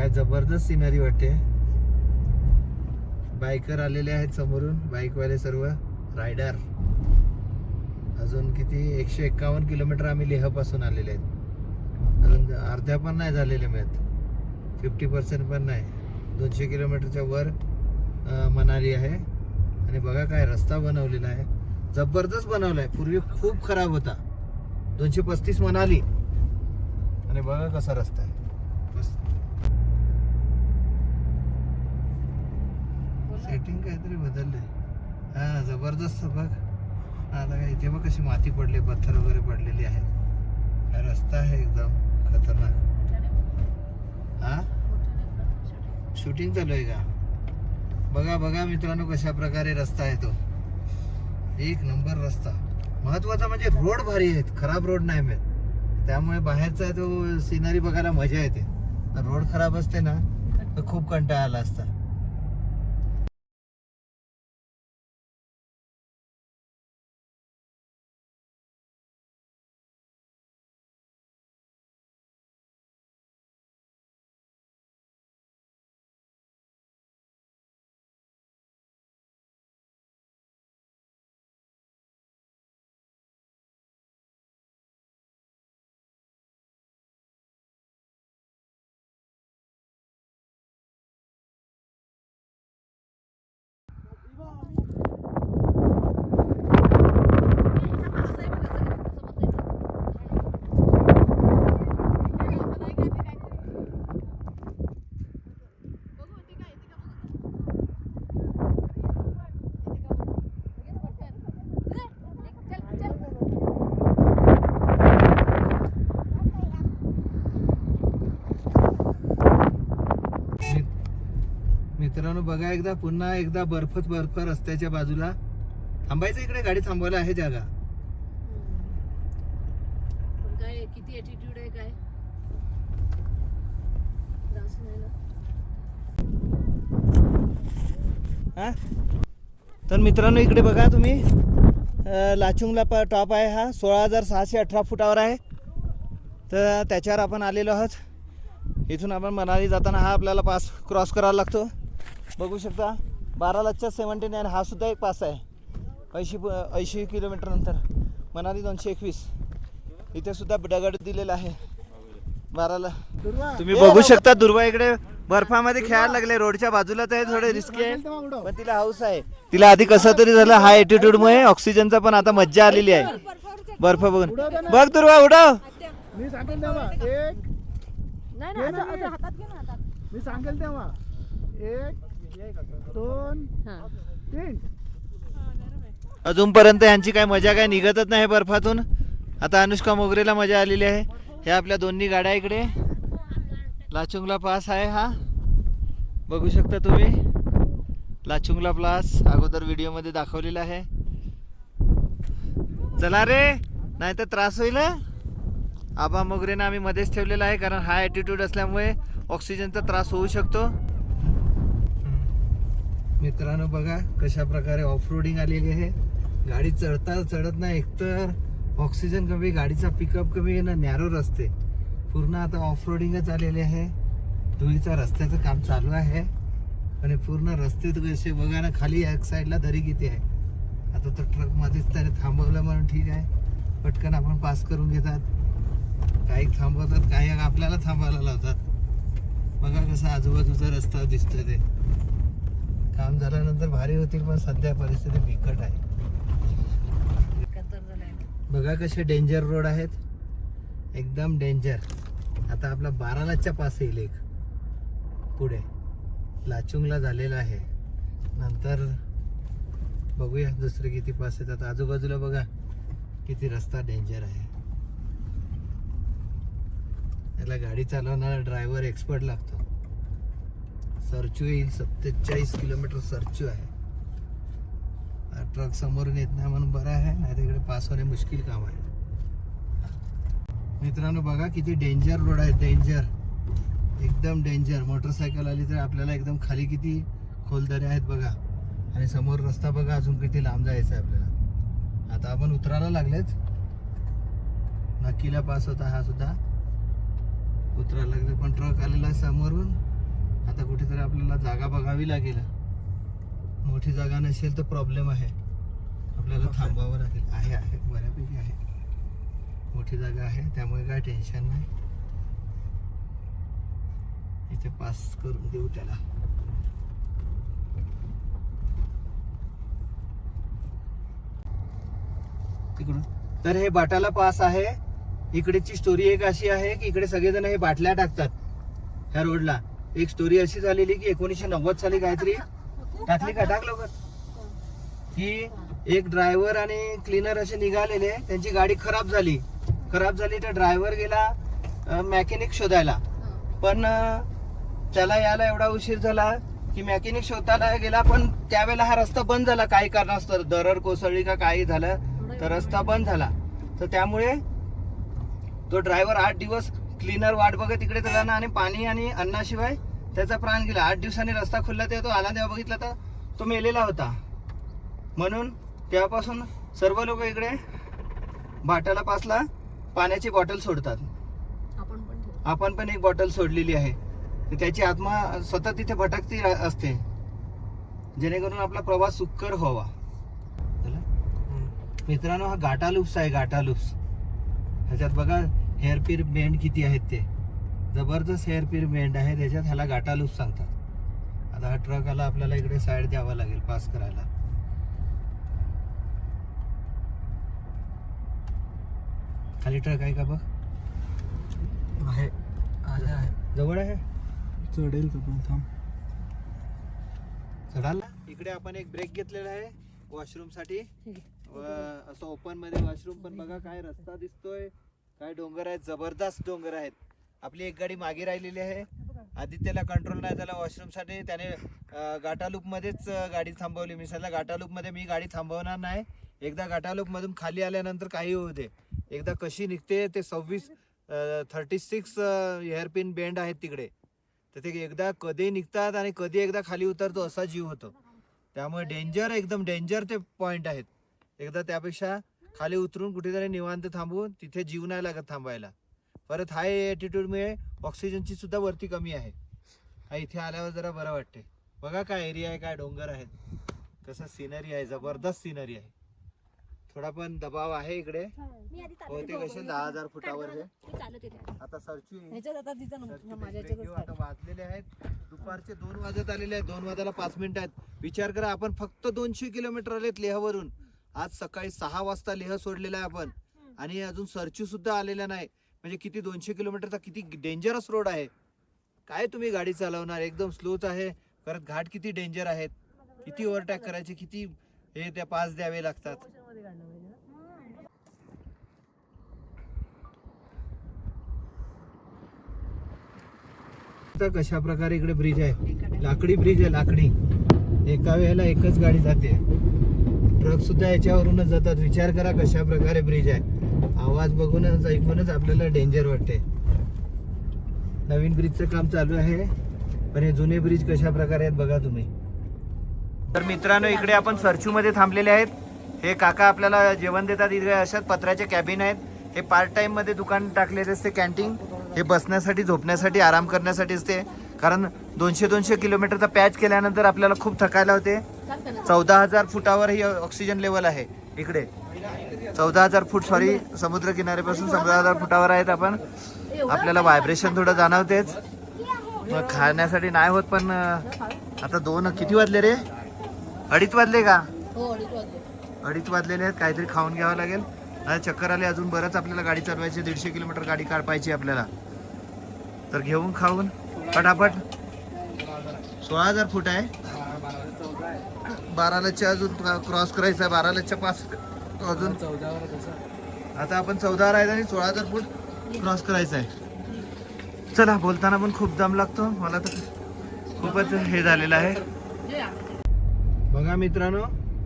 काय जबरदस्त सिनरी वाटते. बायकर आलेले आहेत समोरून, बाईकवाले सर्व रायडर. अजून किती 151 किलोमीटर आम्ही लेह पासून आलेले आहेत. अजून अर्ध्या पण नाही झालेले आहेत, 50% पण नाही. 200 किलोमीटरच्या वर मनाली आहे. आणि बघा काय रस्ता बनवलेला आहे, जबरदस्त बनवला आहे. पूर्वी खूप खराब होता. 235 मनाली आणि बघा कसा रस्ता आहे. सेटिंग काहीतरी बदलले. हा जबरदस्त बघ. आता काय इथे बघ कशी माती पडली, पत्थर वगैरे पडलेली आहेत. रस्ता आहे एकदम खतरनाक. हा शूटिंग चालू आहे का? बघा बघा मित्रांनो कशा प्रकारे रस्ता आहे तो. एक नंबर रस्ता. महत्वाचा म्हणजे रोड भारी आहेत, खराब रोड नाही मिळत. त्यामुळे बाहेरचा तो सिनरी बघायला मजा येते. रोड खराब असते ना तर खूप कंटाळा आला असता. मित्रांनो बघा एकदा पुन्हा एकदा बर्फच बर्फ रस्त्याच्या बाजूला. थांबायचं इकडे, गाडी थांबवायला आहे जागा. काय किती ॲटिट्यूड आहे काय त्रास नाही ना. तर मित्रांनो इकडे बघा तुम्ही, लाचुंगला टॉप आहे हा. 16,618 फुटावर आहे. तर त्याच्यावर आपण आलेलो आहोत. इथून आपण मनाली जाताना हा आपल्याला पास क्रॉस करावा लागतो. बघू शकता 12,79 हा सुद्धा एक पास आहे. 80 किलोमीटर नंतर मनाली 221. इथे सुद्धा दगड दिलेला आहे 12ला. तुम्ही बघू शकता दुर्वा इकडे बर्फामध्ये खेळायला लागले. रोडच्या बाजूला तर थोडे रिस्की आहे, पण तिला हाऊस आहे. तिला आधी कसं तरी झालं हाय ॲटिट्यूड मुळे, ऑक्सिजनचा पण आता मज्जा आलेली आहे बर्फ बघून. बघ दुर्वा उडव. मी सांगेल तेव्हा एक, नाही ना असं हातात घे ना हातात. मी सांगेल तेव्हा 1 2 3. अजूनपर्यंत यांची काय मजा काय निघतच नाही बर्फातून. आता अनुष्का मोगरेला मजा आलेली आहे. ह्या आपल्या दोन्ही गाड्या इकडे. लाचुंगला पास आहे हा, बघू शकता तुम्ही. लाचुंगला पास अगोदर व्हिडिओमध्ये दाखवलेला आहे. चला रे, नाही तर त्रास होईल. आबा मोगरेनं आम्ही मध्येच ठेवलेला आहे, कारण हा ॲटिट्यूड असल्यामुळे ऑक्सिजनचा त्रास होऊ शकतो. मित्रांनो बघा कशा प्रकारे ऑफ रोडिंग आलेली आहे. गाडी चढत नाही, एकतर ऑक्सिजन कमी, गाडीचा पिकअप कमी आहे ना, नॅरो रस्ते पूर्ण आता ऑफ रोडिंगच आलेले आहे. धुळीचा रस्त्याचं काम चालू आहे आणि पूर्ण रस्ते कसे बघा ना, खाली एक साईडला दरी किती आहे. आता तर ट्रकमध्येच त्याने थांबवलं म्हणून ठीक आहे, पटकन आपण पास करून घेतात. काही थांबवतात, काही आपल्याला थांबायला लावतात. बघा कसं आजूबाजूचा रस्ता दिसतोय. ते काम झाल्यानंतर भारी होतील, पण सध्या परिस्थिती बिकट आहे. बघा कसे डेंजर रोड आहेत, एकदम डेंजर. आता आपला 12लाच्या पास येईल एक पुढे, लाचुंगला झालेला आहे. नंतर बघूया दुसरे किती पास येतात. आजूबाजूला बघा किती रस्ता डेंजर आहे. याला गाडी चालवणारा ड्रायव्हर एक्सपर्ट लागतो. सरचू येईल, 47 किलोमीटर सरचू आहे. ट्रक समोरून येत नाही म्हणून बरं आहे, नाही तिकडे पास होणे मुश्किल काम आहे. मित्रांनो बघा किती डेंजर रोड आहे, डेंजर, एकदम डेंजर. मोटरसायकल आली तर आपल्याला एकदम खाली किती खोलदऱ्या आहेत बघा. आणि समोर रस्ता बघा अजून किती लांब जायचं आहे आपल्याला. आता आपण उतरायला लागलेच. नक्कीला पास होता हा सुद्धा, उतरायला लागले, पण ट्रक आलेला समोरून आता कुठेतरी आपल्याला जागा बघावी लागेल. मोठी जागा नसेल तर प्रॉब्लेम आहे, आपल्याला थांबावं लागेल. आहे बऱ्यापैकी आहे, मोठी जागा आहे, त्यामुळे काय टेन्शन नाही. इथे पास करून देऊ त्याला. तिकडून तर हे बाटाला पास आहे. इकडेची स्टोरी एक अशी आहे की इकडे सगळेजण हे बाटल्या टाकतात ह्या रोडला. एक स्टोरी अशी झालेली की 1990 साली काहीतरी टाकली का, टाक लवकर, की एक ड्रायव्हर आणि क्लीनर असे निघालेले, त्यांची गाडी खराब झाली तर ड्रायव्हर गेला मॅकॅनिक शोधायला, पण त्याला यायला एवढा उशीर झाला की मॅकॅनिक शोधायला गेला, पण त्यावेळेला हा रस्ता बंद झाला काही कारणास्तव, दरड कोसळली का काही झालं तर रस्ता बंद झाला. तर त्यामुळे तो ड्रायव्हर 8 दिवस क्लीनर वाट बघत तिकडे झाला आणि पाणी आणि अन्नाशिवाय त्याचा प्राण गेला. 8 दिवसांनी रस्ता खुलला तेव्हा तो आला, तेव्हा बघितला तर तो मेलेला होता. म्हणून तेव्हापासून सर्व लोक इकडे बाटाला पासला पाण्याची बॉटल सोडतात. आपण पण एक बॉटल सोडलेली आहे. त्याची आत्मा सतत तिथे भटकती असते, जेणेकरून आपला प्रवास सुखकर व्हावा. मित्रांनो, हा गाटा लूप्स आहे, गाटा लूप्स. ह्याच्यात बघा हेअरपिन बेंड किती आहेत, ते जबरदस्त हेअरपिन बेंड आहे त्याच्यात. ह्याला गाटा लूप्स सांगतात. आता हा ट्रक आला, आपल्याला इकडे साईड द्यावा लागेल पास करायला. खाली ट्रक आहे का बघ, आहे जवळ आहे, चढेल का पण, थांब. चढाला. इकडे आपण एक ब्रेक घेतलेला आहे वॉशरूम साठी. असं ओपन मध्ये वॉशरूम, पण बघा काय रस्ता दिसतोय, काय डोंगर आहेत, जबरदस्त डोंगर आहेत. आपली एक गाडी मागे राहिलेली आहे. आदित्यला कंट्रोल नाही झाला वॉशरूम साठी, त्याने गाटालूप मध्येच गाडी थांबवली. मी सांगितलं गाटालूप मध्ये मी गाडी थांबवणार नाही. एकदा गाटालूप मधून खाली आल्यानंतर काही होऊ दे, एकदा कशी निघते ते 36 हेअरपिन बेंड आहेत तिकडे, तर ते एकदा कधी निघतात आणि कधी एकदा खाली उतरतो असा जीव होतो. त्यामुळे डेंजर, एकदम डेंजर ते पॉइंट आहेत. एकदा त्यापेक्षा खाली उतरून कुठेतरी निवांत थांबू, तिथे जीव नाही लागत थांबायला. परत हाय ॲटिट्यूडमुळे ऑक्सिजनची सुद्धा वरती कमी आहे. हा इथे आल्यावर जरा बरं वाटते. बघा काय एरिया आहे, काय डोंगर आहेत, कसं सिनरी आहे, जबरदस्त सिनरी आहे. थोडा पण दबाव आहे इकडे, बहुतेक असेल 10,000 फुटावर हे. आता सर्ची आता वाजलेले आहेत दुपारचे 2 वाजत आलेले आहेत, 2 वाजायला 5 मिनिटं आहेत. विचार करा, आपण फक्त 200 किलोमीटर आलेत लेहवरून. आज सकाळी 6 वाजता लेह सोडलेला आहे आपण, आणि अजून सर्ची सुद्धा आलेला नाही. म्हणजे किती 200 किलोमीटरचा किती डेंजरस रोड आहे. काय तुम्ही गाडी चालवणार, एकदम स्लोच आहे. परत घाट किती डेंजर आहेत, किती ओव्हरटॅक करायचे, किती हे त्या पास द्यावे लागतात. कशा प्रकारे इकडे ब्रिज आहे, लाकडी ब्रिज आहे, लाकडी. एका वेळेला एकच गाडी जाते, ट्रक सुद्धा याच्यावरूनच जातात. विचार करा कशा प्रकारे ब्रिज आहे. आवाज बघूनच ऐकूनच आपल्याला डेंजर वाटते. नवीन ब्रिजचं काम चालू आहे, पण हे जुने ब्रिज कशा प्रकारे आहेत बघा तुम्ही. तर मित्रांनो, इकडे आपण सरचू मध्ये थांबलेले आहेत. हे काका आपल्याला जेवण देतात. इकडे अशाच पत्र्याचे कॅबिन आहेत. हे पार्ट टाइम मध्ये दुकान टाकलेले असते, कॅन्टीन. हे बसण्यासाठी, झोपण्यासाठी, आराम करण्यासाठी असते. कारण 200 किलोमीटरचा पॅच केल्यानंतर आपल्याला खूप थकायला होते. 14,000 फुटावर ही ऑक्सिजन लेवल आहे इकडे. 14,000 फूट, सॉरी, समुद्र किनाऱ्यापासून 14,000 फुटावर आहेत आपण. आपल्याला व्हायब्रेशन थोडं जाणवतेच. मग खाण्यासाठी नाही होत, पण आता 2 किती वाजले रे, 2:30 वाजले का? 2:30 वाजलेले आहेत. काहीतरी खाऊन घ्यावं लागेल. आता चक्कर आले, अजून बरंच आपल्याला गाडी चालवायची. 150 किलोमीटर गाडी काढायची आपल्याला. तर घेऊन खाऊन फटाफट. 16,000 फूट आहे. 12 लच्छा अजून क्रॉस करायचं आहे. 12 लच्छा पास अजून. आता आपण 14 आहेत आणि 16,000 फूट क्रॉस करायचं आहे. चला, बोलताना पण खूप दम लागतो मला, तर खूपच हे झालेलं आहे. बघा मित्रांनो,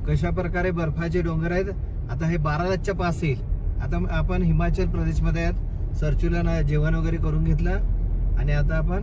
कशा प्रकारे बर्फाचे डोंगर आहेत. आता हे 12 लच्छा पास येईल. आता आपण हिमाचल प्रदेशमध्ये आहेत. सरचूला जेवण वगैरे करून घेतलं आणि आता आपण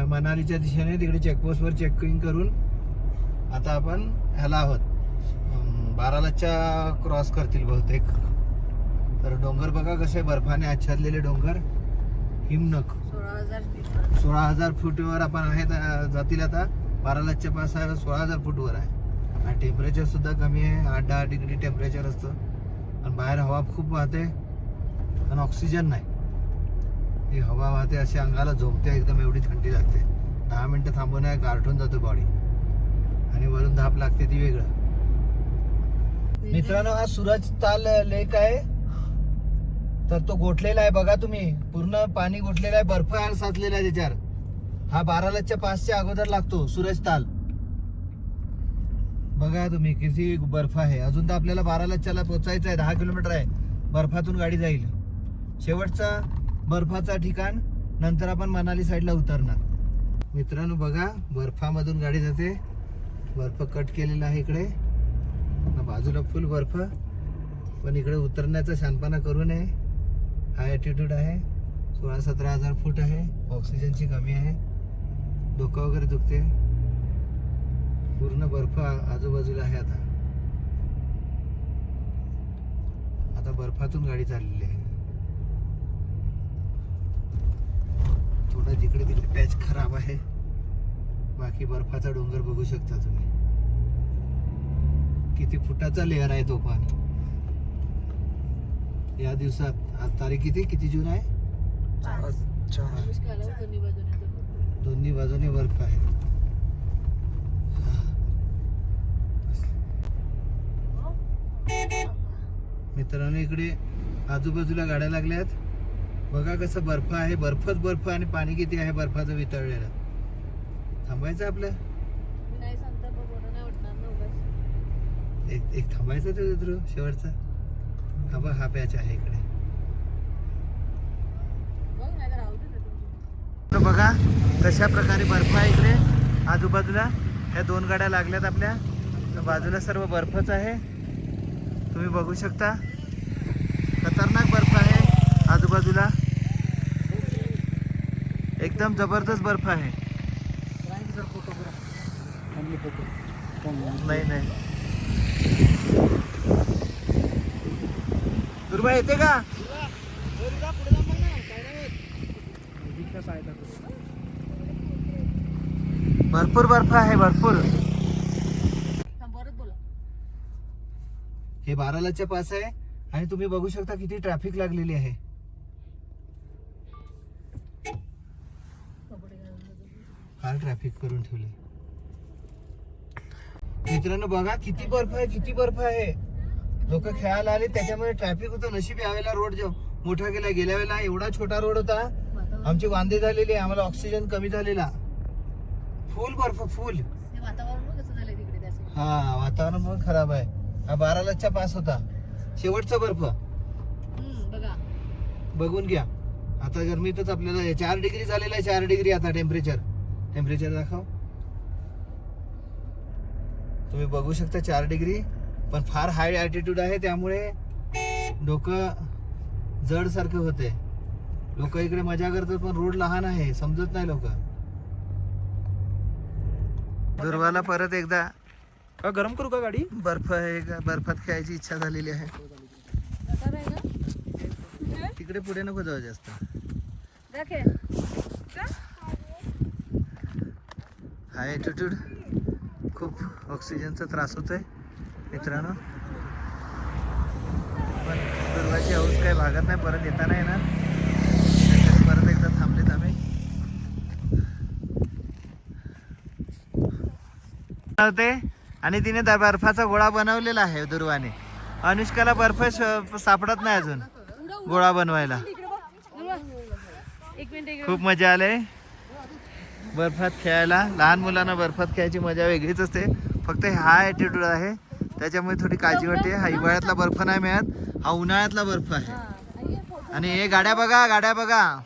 मनालीच्या दिशेने तिकडे चेकपोस्टवर चेकिंग करून आता आपण ह्याला आहोत. 12 लच्छा क्रॉस करतील बहुतेक. तर डोंगर बघा कसे बर्फाने आच्छादलेले डोंगर. हिमनग 16,000 16,000 फूटवर आपण आहेत जातील आता. बारालाच्या पास आहे 16,000 फूटवर आहे आणि टेम्परेचर सुद्धा कमी आहे. 8-10 डिग्री टेम्परेचर असतं आणि बाहेर हवा खूप वाहते आणि ऑक्सिजन नाही. ही हवा वाहते अशी अंगाला झोपते एकदम, एवढी थंडी लागते. 10 मिनटं थांबून आहे गारठून जातो बॉडी आणि वरून धाप लागते ती वेगळं. मित्रांनो हा सूरज ताल लेक आहे. तर तो गोठलेला आहे बघा तुम्ही, पूर्ण पाणी गोठलेलं आहे, बर्फ साचलेला आहे त्याच्यावर. हा बारालाच्या पासच्या अगोदर लागतो सूरज ताल. बघा तुम्ही किती बर्फ आहे. अजून तर आपल्याला बारालाच्याला पोहोचायचं आहे, 10 किलोमीटर आहे. बर्फातून गाडी जाईल. शेवटचा बर्फाचा ठिकाण, नंतर आपण मनाली साईडला उतरणार. मित्रांनो बघा बर्फामधून गाडी जाते. बर्फ कट केलेला आहे इकडे, बाजूला फुल बर्फ. पण इकडे उतरण्याचा शानपणा करू नये. हाय ॲटिट्यूड आहे. 16-17,000 फूट आहे. ऑक्सिजनची कमी आहे. डोकं वगैरे दुखते. पूर्ण बर्फ आजूबाजूला आहे. आता बर्फातून गाडी चाललेली आहे. थोडा जिकडे तिकडे पॅच खराब आहे, बाकी बर्फाचा डोंगर बघू शकता तुम्ही. किती फुटाचा लेअर आहे तो पण. या दिवसात आज तारीख किती जून आहे? 4. दोन्ही बाजूने बर्फ आहे. मित्रांनो इकडे आजूबाजूला गाड्या लागल्यात. बघा कसं बर्फ आहे, बर्फच बर्फ आणि पाणी किती आहे बर्फाचं वितळलेलं. थांबायचं आपलं मी नाही सांगता बघ, बरं नाही वाटणार ना उगाच. एक थांबायचं ते ध्रुव शेवटचा. हा बघ हा पॅच आहे इकडे. बघ नाही तर राहू दे ना तुमची. तर बघा कशा प्रकारे बर्फ आहे इकडे आजूबाजूला. ह्या 2 गाड्या लागल्यात आपल्या. तर बाजूला सर्व बर्फच आहे, तुम्ही बघू शकता. खतरनाक बर्फ आहे आजूबाजूला, एकदम जबरदस्त बर्फ आहे. नाही दुर्बा येते का? भरपूर बर्फ आहे, भरपूर. थांब, परत बोला. हे बारालाच्या पास आहे आणि तुम्ही बघू शकता किती ट्रॅफिक लागलेली आहे. कपडे घालून जातो. फार ट्रॅफिक करून ठेवले. मित्रांनो बघा किती बर्फ आहे, किती बर्फ आहे. लोक खेळायला आले त्याच्यामुळे ट्रॅफिक होतं. नशीब यावेळेला रोड जो मोठा गेला, गेल्या वेळेला एवढा छोटा रोड होता. आमची वांदे झालेली, आम्हाला ऑक्सिजन कमी झालेला. फुल बर्फ फुल. ते वातावरण बघ कसं झालंय तिकडे त्या side. हा वातावरण पण खराब आहे. हा बारालाच्या पास होता शेवटचा बर्फ. बघा बघून घ्या. आता गरमीतच आपल्याला 4 डिग्री झालेला आहे. 4 डिग्री आता टेम्परेचर दाखव. तुम्ही बघू शकता 4 डिग्री. पण फार हाय ॲटिट्यूड आहे त्यामुळे डोकं जड सारखं होते. लोक इकडे मजा करतात पण रोड लहान आहे, समजत नाही लोक. दुर्वाला परत एकदा गरम करू का गाडी? बर्फ आहे, बर्फात खेळायची इच्छा झालेली आहे. गटार आहे ना तिकडे पुढे नको जाऊ जास्त. दाखे. हाय ॲटिट्यूड, खूप ऑक्सिजनचा त्रास होतोय मित्रांनो. पण दुर्वाची हौस काही भागत नाही. परत येताना येणार. त्यासाठी परत एकदा थांबलेत आम्ही. होते आणि तिने बर्फाचा गोळा बनवलेला आहे दुर्वाने. अनुष्काला बर्फ सापडत नाही अजून गोळा बनवायला. एक मिनिट खूप मजा आले बर्फात खेळायला. लहान मुलांना बर्फात खेळायची मजा वेगळीच असते. फक्त हा ॲटिट्यूड आहे त्याच्यामुळे थोडी काळजी वाटते. हा हिवाळ्यातला बर्फ नाही मिळत, हा उन्हाळ्यातला बर्फ आहे. आणि हे गाड्या बघा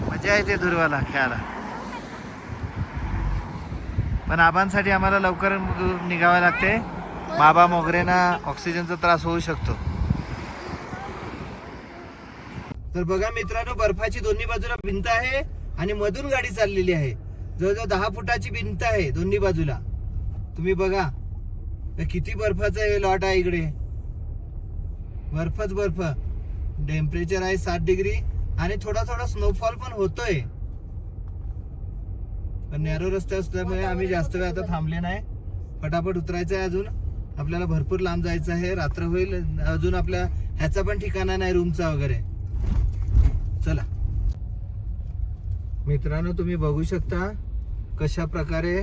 मजा येते दुर्वाला खेळायला. पण आबांसाठी आम्हाला लवकर निघावं लागते. बाबा मोगरेंना ऑक्सिजनचा त्रास होऊ शकतो. तर बघा मित्रांनो बर्फाची दोन्ही बाजूला भिंत आहे आणि मधून गाडी चाललेली आहे. जवळजवळ 10 फुटाची भिंत आहे दोन्ही बाजूला. तुम्ही बघा किती बर्फाचं हे लॉट आहे इकडे. बर्फच बर्फ. टेम्परेचर आहे 7 डिग्री आणि थोडा थोडा स्नोफॉल पण होतोय. पण नॅरो रस्ते असल्यामुळे आम्ही जास्त वेळ आता थांबले नाही. फटाफट उतरायचं आहे. अजून आपल्याला भरपूर लांब जायचं आहे. रात्र होईल. अजून आपल्या ह्याचा पण ठिकाणा नाही रूमचा वगैरे. चला मित्रांनो, तुम्ही बघू शकता कशा प्रकारे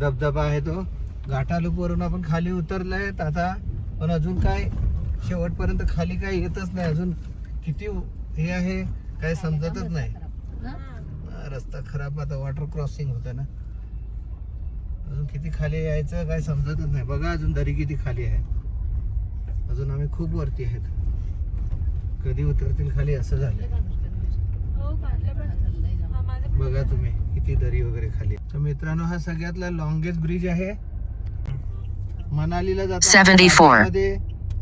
धबधबा आहे तो. घाटालूपवरून आपण खाली उतरलाय आता, पण अजून काय शेवटपर्यंत खाली काय येतच नाही. अजून किती हे आहे काय समजतच नाही. रस्ता खराब. आता वॉटर क्रॉसिंग होतं ना. अजून किती खाली यायचं काय समजतच नाही. बघा अजून दरी किती खाली आहे. अजून आम्ही खूप वरती आहेत. कधी उतरतील खाली असं झालं. बघा तुम्ही किती दरी वगैरे खाली. तर मित्रांनो, हा सगळ्यातला लॉंगेस्ट ब्रिज आहे. मनालीला जाताना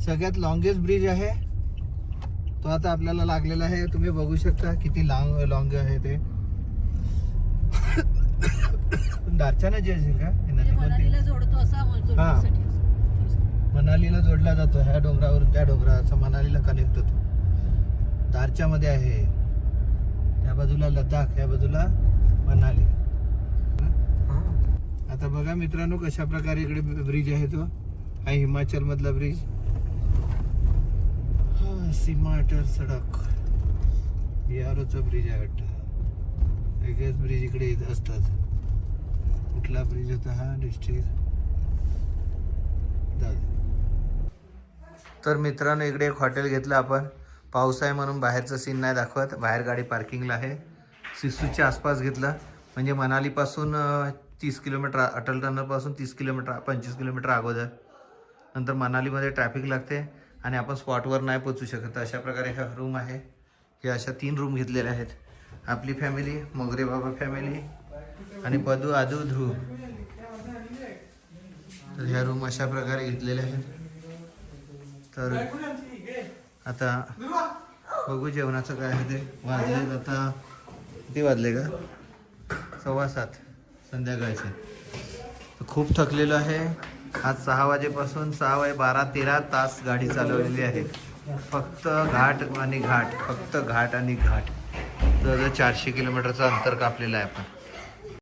सगळ्यात लॉंगेस्ट ब्रिज आहे तो. आता आपल्याला लागलेला आहे. तुम्ही बघू शकता किती लॉंग आहे ते. दारच्या नदी असेल का हा, मनालीला जोडला जातो. ह्या डोंगरावरून त्या डोंगराचा मनालीला कनेक्ट होतो. दारच्या मध्ये आहे. त्या बाजूला लडाख, या बाजूला मनाली. आता बघा मित्रांनो कशा प्रकारे इकडे ब्रिज आहे तो. हा हिमाचल मधला ब्रिज. सीमा अटल सडक बिहारचा ब्रिज आहे वाटतं. वेगळेच ब्रिज इकडे असतात. कुठला ब्रिज होता हा? डिस्ट्रिक्ट. तर मित्रांनो, इकडे एक हॉटेल घेतलं आपण. पाऊस आहे म्हणून बाहेरचं सीन नाही दाखवत. बाहेर गाडी पार्किंगला आहे. सिसूच्या आसपास घेतलं. म्हणजे मनालीपासून 30 किलोमीटर, अटल टनलपासून 30 किलोमीटर 25 किलोमीटर अगोदर. नंतर मनालीमध्ये ट्रॅफिक लागते आणि आपण स्पॉटवर नाही पोचू शकत. अशा प्रकारे हा रूम आहे. हे अशा 3 रूम घेतलेल्या आहेत. आपली फॅमिली, मोगरे बाबा फॅमिली आणि पदू, आदू, ध्रुव. तर ह्या रूम अशा प्रकारे घेतलेल्या आहेत. तर आता बघू जेवणाचं काय आहे ते. वाजले आता किती वाजले का? 7:15 संध्याकाळचे. खूप थकलेलो आहे. आज 6 वाजेपासून 6:12 13 तास गाडी चालवलेली आहे. फक्त घाट आणि घाट, फक्त घाट आणि घाट. जवळजवळ 400 किलोमीटरचं अंतर कापलेलं आहे आपण.